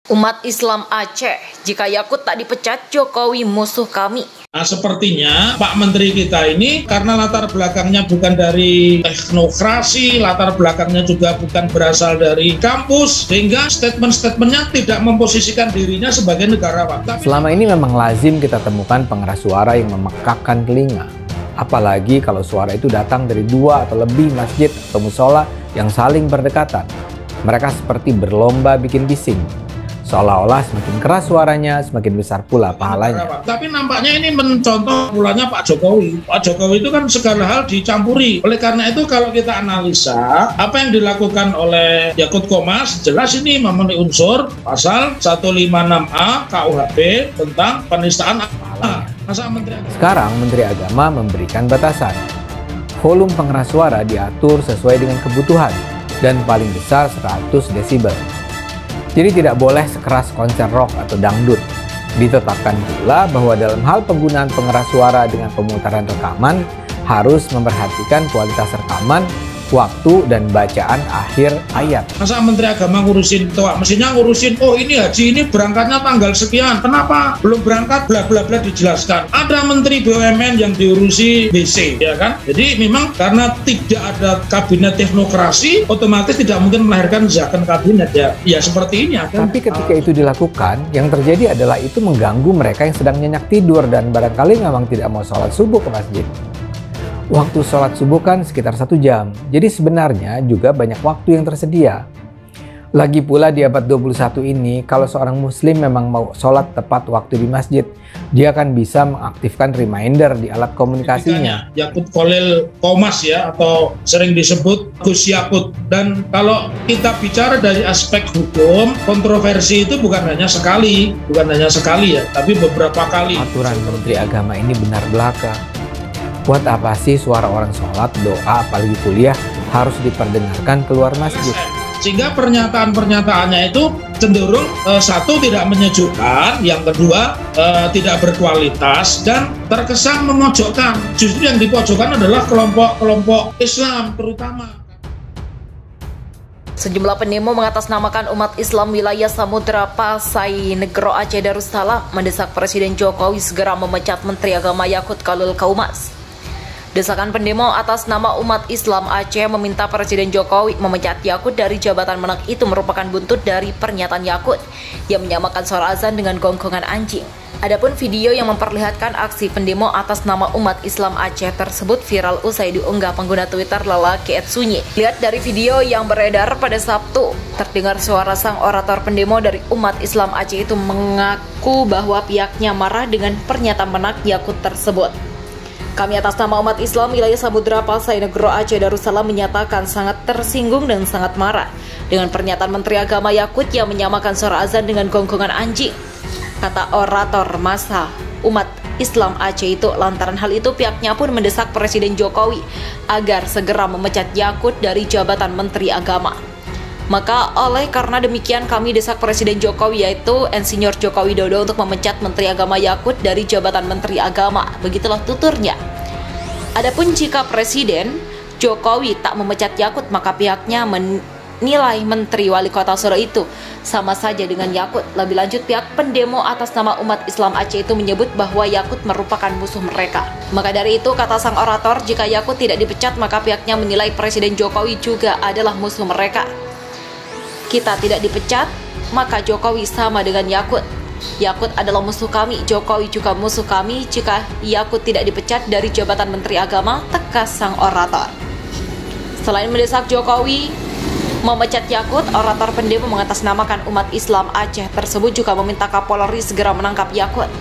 Umat Islam Aceh, jika Yakut tak dipecat, Jokowi musuh kami. Nah, sepertinya Pak Menteri kita ini karena latar belakangnya bukan dari teknokrasi, latar belakangnya juga bukan berasal dari kampus, sehingga statement-statementnya tidak memposisikan dirinya sebagai negarawan. Selama ini memang lazim kita temukan pengeras suara yang memekakkan telinga. Apalagi kalau suara itu datang dari dua atau lebih masjid atau musola yang saling berdekatan. Mereka seperti berlomba bikin bising. Seolah-olah semakin keras suaranya, semakin besar pula pahalanya. Tapi nampaknya ini mencontoh mulanya Pak Jokowi. Pak Jokowi itu kan segala hal dicampuri. Oleh karena itu kalau kita analisa, apa yang dilakukan oleh Yakut Komas, jelas ini memenuhi unsur pasal 156A KUHP tentang penistaan agama. Sekarang Menteri Agama memberikan batasan. Volume pengeras suara diatur sesuai dengan kebutuhan dan paling besar 100 desibel. Jadi tidak boleh sekeras konser rock atau dangdut. Ditetapkan pula bahwa dalam hal penggunaan pengeras suara dengan pemutaran rekaman harus memperhatikan kualitas rekaman, waktu, dan bacaan akhir ayat. Masa Menteri Agama ngurusin itu, mestinya ngurusin, oh ini haji ini berangkatnya tanggal sekian, kenapa belum berangkat, bla bla bla dijelaskan. Ada Menteri BUMN yang diurusi BC, ya kan? Jadi memang karena tidak ada kabinet teknokrasi, otomatis tidak mungkin melahirkan zakon kabinet, ya seperti ini. Kan? Tapi ketika itu dilakukan, yang terjadi adalah itu mengganggu mereka yang sedang nyenyak tidur dan barangkali memang tidak mau sholat subuh ke masjid. Waktu sholat subuh kan sekitar 1 jam, jadi sebenarnya juga banyak waktu yang tersedia. Lagi pula di abad 21 ini, kalau seorang muslim memang mau sholat tepat waktu di masjid, dia akan bisa mengaktifkan reminder di alat komunikasinya. Yakut Khalil Komas ya, atau sering disebut Gus Yakut. Dan kalau kita bicara dari aspek hukum, kontroversi itu bukan hanya sekali ya, tapi beberapa kali. Aturan Menteri Agama ini benar belaka. Buat apa sih suara orang sholat, doa, apalagi kuliah harus diperdengarkan keluar masjid? Sehingga pernyataan-pernyataannya itu cenderung satu tidak menyejukkan, yang kedua tidak berkualitas dan terkesan memojokkan. Justru yang dipojokkan adalah kelompok-kelompok Islam terutama. Sejumlah pendemo mengatasnamakan umat Islam wilayah Samudra Pasai Negro Aceh Darussalam mendesak Presiden Jokowi segera memecat Menteri Agama Yakut Khalil Komas. Desakan pendemo atas nama umat Islam Aceh meminta Presiden Jokowi memecat Yakut dari jabatan menak itu merupakan buntut dari pernyataan Yakut yang menyamakan suara azan dengan gonggongan anjing. Adapun video yang memperlihatkan aksi pendemo atas nama umat Islam Aceh tersebut viral usai diunggah pengguna Twitter lelaki @sunyi. Lihat dari video yang beredar pada Sabtu, terdengar suara sang orator pendemo dari umat Islam Aceh itu mengaku bahwa pihaknya marah dengan pernyataan menak Yakut tersebut. Kami atas nama umat Islam wilayah Samudra Pasai Negro Aceh Darussalam menyatakan sangat tersinggung dan sangat marah dengan pernyataan Menteri Agama Yakut yang menyamakan suara azan dengan gonggongan anjing, kata orator massa umat Islam Aceh itu. Lantaran hal itu pihaknya pun mendesak Presiden Jokowi agar segera memecat Yakut dari jabatan Menteri Agama. Maka oleh karena demikian kami desak Presiden Jokowi yaitu Insinyur Joko Widodo untuk memecat Menteri Agama Yakut dari jabatan Menteri Agama. Begitulah tuturnya. Adapun jika Presiden Jokowi tak memecat Yakut, maka pihaknya menilai Menteri Wali Kota Solo itu sama saja dengan Yakut. Lebih lanjut, pihak pendemo atas nama umat Islam Aceh itu menyebut bahwa Yakut merupakan musuh mereka. Maka dari itu, kata sang orator, jika Yakut tidak dipecat, maka pihaknya menilai Presiden Jokowi juga adalah musuh mereka. Kita tidak dipecat, maka Jokowi sama dengan Yakut. Yakut adalah musuh kami, Jokowi juga musuh kami jika Yakut tidak dipecat dari jabatan Menteri Agama, tegas sang orator. Selain mendesak Jokowi memecat Yakut, orator pendemo mengatasnamakan umat Islam Aceh tersebut juga meminta Kapolri segera menangkap Yakut.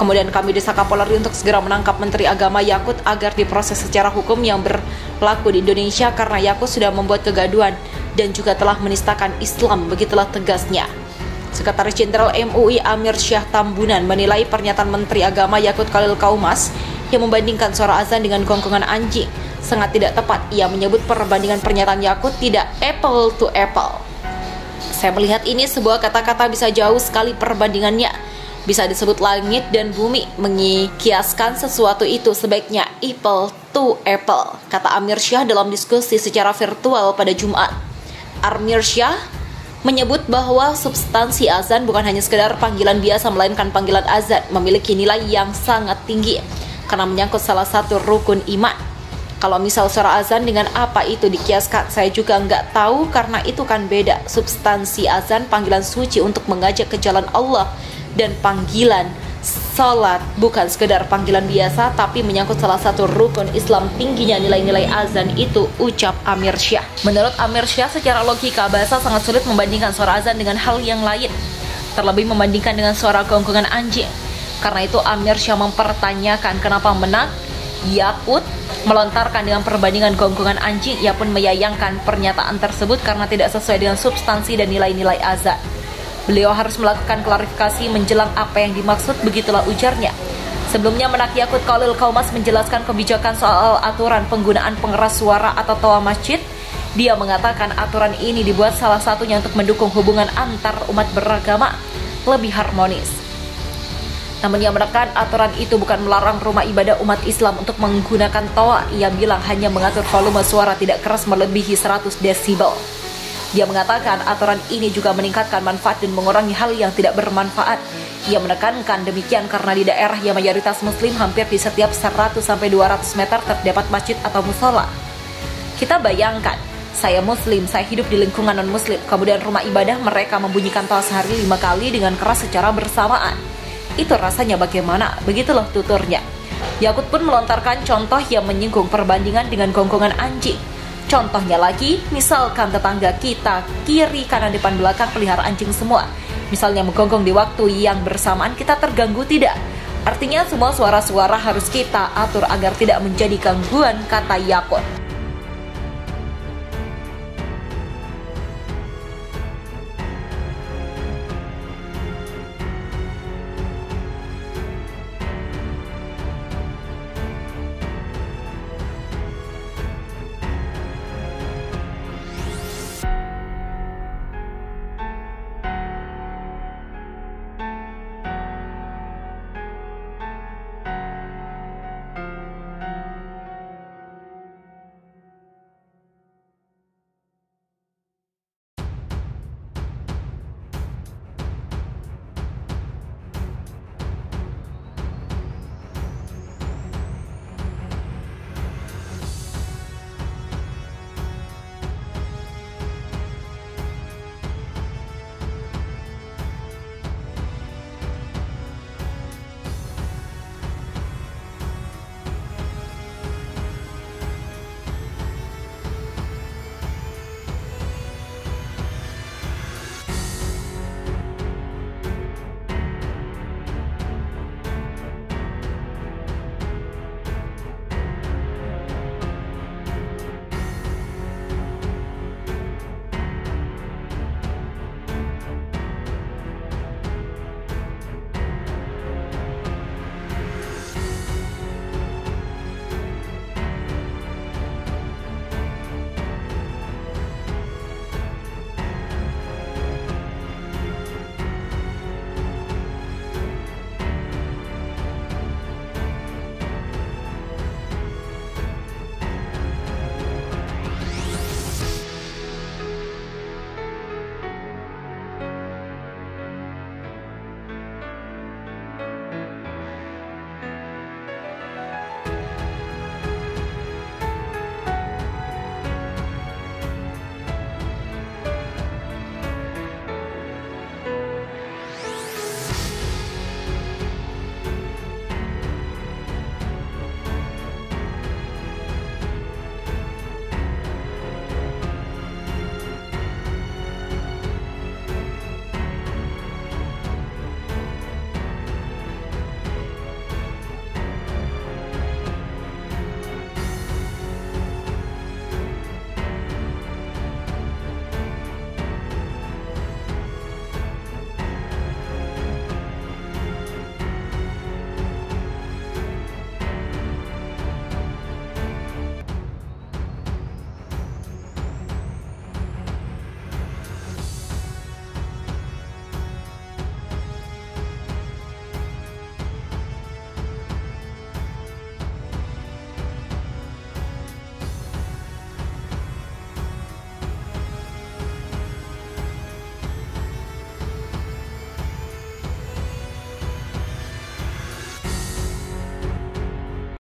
Kemudian kami desak Kapolri untuk segera menangkap Menteri Agama Yakut agar diproses secara hukum yang berlaku di Indonesia karena Yakut sudah membuat kegaduhan dan juga telah menistakan Islam, begitulah tegasnya. Sekretaris Jenderal MUI Amir Syah Tambunan menilai pernyataan Menteri Agama Yakut Khalil Komas yang membandingkan suara azan dengan gonggongan anjing sangat tidak tepat. Ia menyebut perbandingan pernyataan Yakut tidak apple to apple. Saya melihat ini sebuah kata-kata bisa jauh sekali perbandingannya. Bisa disebut langit dan bumi, mengikiaskan sesuatu itu sebaiknya apple to apple, kata Amir Syah dalam diskusi secara virtual pada Jumat. Amir Syah menyebut bahwa substansi azan bukan hanya sekedar panggilan biasa, melainkan panggilan azan memiliki nilai yang sangat tinggi karena menyangkut salah satu rukun iman. Kalau misal suara azan dengan apa itu dikiaskan, saya juga nggak tahu karena itu kan beda. Substansi azan panggilan suci untuk mengajak ke jalan Allah, dan panggilan salat bukan sekedar panggilan biasa tapi menyangkut salah satu rukun Islam. Tingginya nilai-nilai azan itu, ucap Amir Syah. Menurut Amir Syah, secara logika bahasa sangat sulit membandingkan suara azan dengan hal yang lain, terlebih membandingkan dengan suara gonggongan anjing. Karena itu Amir Syah mempertanyakan kenapa Menak Yakut melontarkan dengan perbandingan gonggongan anjing. Ia pun menyayangkan pernyataan tersebut karena tidak sesuai dengan substansi dan nilai-nilai azan. Beliau harus melakukan klarifikasi menjelang apa yang dimaksud, begitulah ujarnya. Sebelumnya Menak Yakut Khalil Kaumas menjelaskan kebijakan soal aturan penggunaan pengeras suara atau toa masjid. Dia mengatakan aturan ini dibuat salah satunya untuk mendukung hubungan antar umat beragama lebih harmonis. Namun ia menekan aturan itu bukan melarang rumah ibadah umat Islam untuk menggunakan toa. Ia bilang hanya mengatur volume suara tidak keras melebihi 100 desibel. Dia mengatakan aturan ini juga meningkatkan manfaat dan mengurangi hal yang tidak bermanfaat. Ia menekankan demikian karena di daerah yang mayoritas muslim, hampir di setiap 100-200 meter terdapat masjid atau musola. Kita bayangkan, saya muslim, saya hidup di lingkungan non-muslim, kemudian rumah ibadah mereka membunyikan toa sehari 5 kali dengan keras secara bersamaan. Itu rasanya bagaimana? Begitulah tuturnya. Yakut pun melontarkan contoh yang menyinggung perbandingan dengan gonggongan anjing. Contohnya lagi, misalkan tetangga kita kiri, kanan, depan, belakang pelihara anjing semua. Misalnya menggonggong di waktu yang bersamaan, kita terganggu tidak? Artinya semua suara-suara harus kita atur agar tidak menjadi gangguan, kata Yakut.